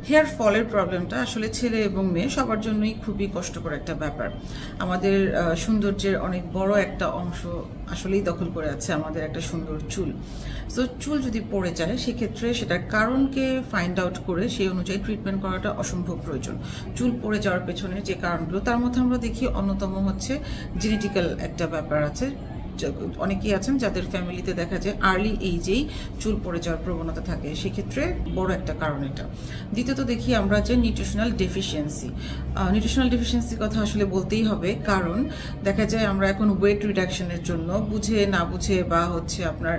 Hair ফলের প্রবলেমটা আসলে ছেলে এবং মেয়ে সবার জন্যই খুবই কষ্টকর একটা ব্যাপার। আমাদের সৌন্দর্যের অনেক বড় একটা অংশ আসলেই দখল করে আছে আমাদের একটা সুন্দর চুল। সো চুল যদি পড়ে যায় সেক্ষেত্রে সেটার কারণকে ফাইন্ড আউট করে সেই অনুযায়ী ট্রিটমেন্ট করাটা অসম্ভব প্রয়োজন। চুল পড়ে যাওয়ার পেছনে যে কারণগুলো তার মধ্যে আমরা দেখি অন্যতম হচ্ছে জেনেটিক্যাল একটা ব্যাপার আছে। অনেকেই আছেন যাদের ফ্যামিলিতে দেখা যায় আর্লি এইজেই চুল পড়ে যাওয়ার প্রবণতা থাকে, সেক্ষেত্রে বড় একটা কারণ এটা। দ্বিতীয়ত দেখি আমরা যে নিউট্রিশনাল ডেফিসিয়েন্সির কথা আসলে বলতেই হবে, কারণ দেখা যায় আমরা এখন ওয়েট রিডাকশনের জন্য বুঝে না বুঝে বা হচ্ছে আপনার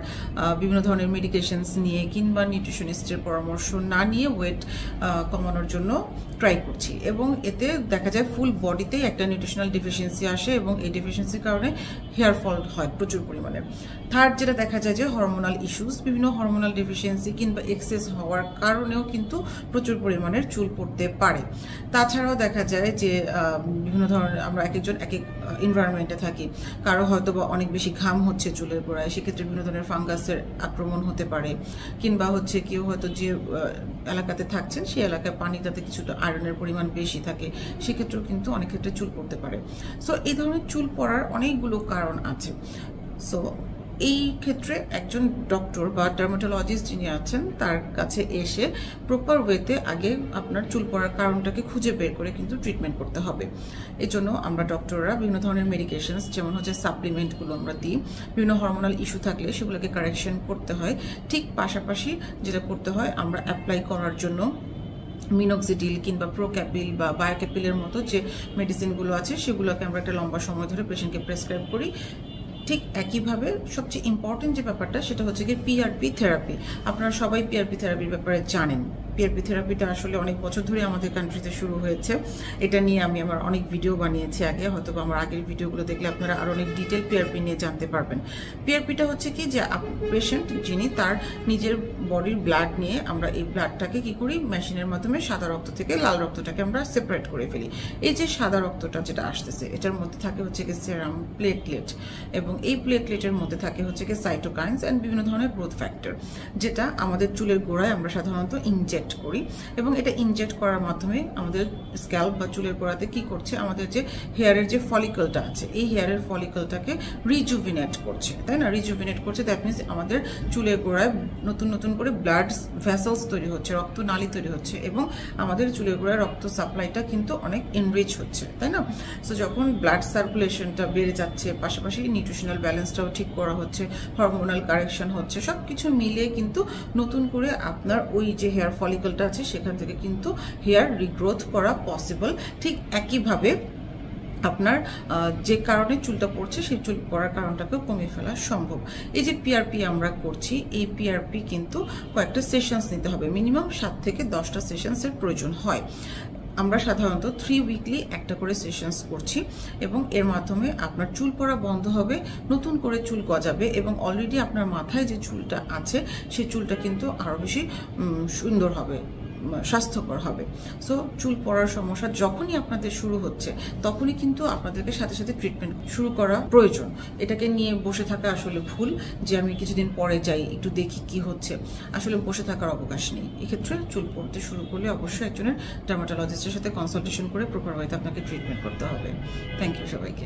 বিভিন্ন ধরনের মেডিকেশনস নিয়ে কিংবা নিউট্রিশনিস্টের পরামর্শ না নিয়ে ওয়েট কমানোর জন্য ট্রাই করছি, এবং এতে দেখা যায় ফুল বডিতেই একটা নিউট্রিশনাল ডেফিসিয়েন্সি আসে এবং এই ডেফিসিয়েন্সির কারণে হেয়ার ফল হয় প্রচুর পরিমাণে। থার্ড যেটা দেখা যায় যে হরমোনাল ইস্যুস, বিভিন্ন হরমোনাল ডেফিসিয়েন্সি কিংবা এক্সেস হওয়ার কারণেও কিন্তু প্রচুর পরিমাণের চুল পড়তে পারে। তাছাড়াও দেখা যায় যে বিভিন্ন ধরনের আমরা এক একজন এক এক এনভায়রনমেন্টে থাকি, কারো হয়তো বা অনেক বেশি ঘাম হচ্ছে চুলের গোড়ায়, সেক্ষেত্রে বিভিন্ন ধরনের ফাঙ্গাসের আক্রমণ হতে পারে, কিংবা হচ্ছে কেউ হয়তো যে এলাকাতে থাকছেন সেই এলাকায় পানিটাতে কিছুটা আয়রনের পরিমাণ বেশি থাকে, সেক্ষেত্রেও কিন্তু অনেক ক্ষেত্রে চুল পড়তে পারে। সো এই ধরনের চুল পড়ার অনেকগুলো কারণ আছে। সো এই ক্ষেত্রে একজন ডক্টর বা ডার্মাটোলজিস্ট যিনি আছেন তার কাছে এসে প্রপার ওয়েতে আগে আপনার চুল পড়ার কারণটাকে খুঁজে বের করে কিন্তু ট্রিটমেন্ট করতে হবে। এই জন্য আমরা ডক্টররা বিভিন্ন ধরনের মেডিকেশনস যেমন হচ্ছে সাপ্লিমেন্টগুলো আমরা দিই, বিভিন্ন হরমোনাল ইস্যু থাকলে সেগুলোকে কারেকশন করতে হয়। ঠিক পাশাপাশি যেটা করতে হয় আমরা অ্যাপ্লাই করার জন্য মিনোক্সিডিল কিংবা প্রোক্যাপিল বা বায়োক্যাপিলের মতো যে মেডিসিনগুলো আছে সেগুলোকে আমরা একটা লম্বা সময় ধরে পেশেন্টকে প্রেসক্রাইব করি। ঠিক একইভাবে সবচেয়ে ইম্পর্টেন্ট যে ব্যাপারটা সেটা হচ্ছে কি পিআরপি থেরাপি। আপনারা সবাই পিআরপি থেরাপির ব্যাপারে জানেন। পিআরপি থেরাপিটা আসলে অনেক বছর ধরে আমাদের কান্ট্রিতে শুরু হয়েছে। এটা নিয়ে আমি আমার অনেক ভিডিও বানিয়েছি আগে, হয়তো আমার আগের ভিডিওগুলো দেখলে আপনারা আরও অনেক ডিটেল পিআরপি নিয়ে জানতে পারবেন। পিআরপিটা হচ্ছে কি যে পেশেন্ট যিনি তার নিজের বডির ব্লাড নিয়ে আমরা এই ব্লাডটাকে কি করি মেশিনের মাধ্যমে সাদা রক্ত থেকে লাল রক্তটাকে আমরা সেপারেট করে ফেলি। এই যে সাদা রক্তটা যেটা আসতেছে এটার মধ্যে থাকে হচ্ছে কি সেরাম, প্লেটলেট, এবং এই প্লেটলেটের মধ্যে থাকে হচ্ছে কি সাইটোকাইনস অ্যান্ড বিভিন্ন ধরনের গ্রোথ ফ্যাক্টর, যেটা আমাদের চুলের গোড়ায় আমরা সাধারণত ইনজেক্ট করি। এবং এটা ইনজেক্ট করার মাধ্যমে আমাদের স্ক্যাল্প বা চুলের গোড়াতে কি করছে, আমাদের যে হেয়ারের যে ফলিকলটা আছে এই হেয়ারের ফলিকলটাকে রিজুভিনেট করছে, তাই না? রিজুভিনেট করছে, দ্যাট মিনস আমাদের চুলের গোড়ায় নতুন নতুন করে ব্লাড ভেসেলস তৈরি হচ্ছে, রক্তনালী তৈরি হচ্ছে, এবং আমাদের চুলের গোড়ায় রক্ত সাপ্লাইটা কিন্তু অনেক এনরিচ হচ্ছে, তাই না? সো যখন ব্লাড সার্কুলেশনটা বেড়ে যাচ্ছে, পাশাপাশি নিউট্রিশনাল ব্যালেন্সটাও ঠিক করা হচ্ছে, হরমোনাল কারেকশন হচ্ছে, সব কিছু মিলিয়ে কিন্তু নতুন করে আপনার ওই যে হেয়ার ফলিকলটা আছে সেখান থেকে কিন্তু হেয়ার রিগ্রোথ করা পসিবল। ঠিক একইভাবে আপনার যে কারণে চুলটা পড়ছে সেই চুল পড়ার কারণটাকেও কমিয়ে ফেলা সম্ভব। এই যে পিআরপি আমরা করছি, এই পিআরপি কিন্তু কয়েকটা সেশনস নিতে হবে, মিনিমাম 7 থেকে 10টা সেশনসের প্রয়োজন হয়। আমরা সাধারণত 3 উইকলি একটা করে সেশনস করছি, এবং এর মাধ্যমে আপনার চুল পড়া বন্ধ হবে, নতুন করে চুল গজাবে, এবং অলরেডি আপনার মাথায় যে চুলটা আছে সেই চুলটা কিন্তু আরও বেশি সুন্দর হবে, স্বাস্থ্যকর হবে। সো চুল পড়ার সমস্যা যখনই আপনাদের শুরু হচ্ছে তখনই কিন্তু আপনাদেরকে সাথে সাথে ট্রিটমেন্ট শুরু করা প্রয়োজন। এটাকে নিয়ে বসে থাকা আসলে ভুল, যে আমি কিছুদিন পরে যাই একটু দেখি কি হচ্ছে, আসলে বসে থাকার অবকাশ নেই। এক্ষেত্রে চুল পড়তে শুরু করলে অবশ্যই একজনের ডার্মাটোলজিস্টের সাথে কনসালটেশন করে প্রপার ওয়েতে আপনাকে ট্রিটমেন্ট করতে হবে। থ্যাংক ইউ সবাইকে।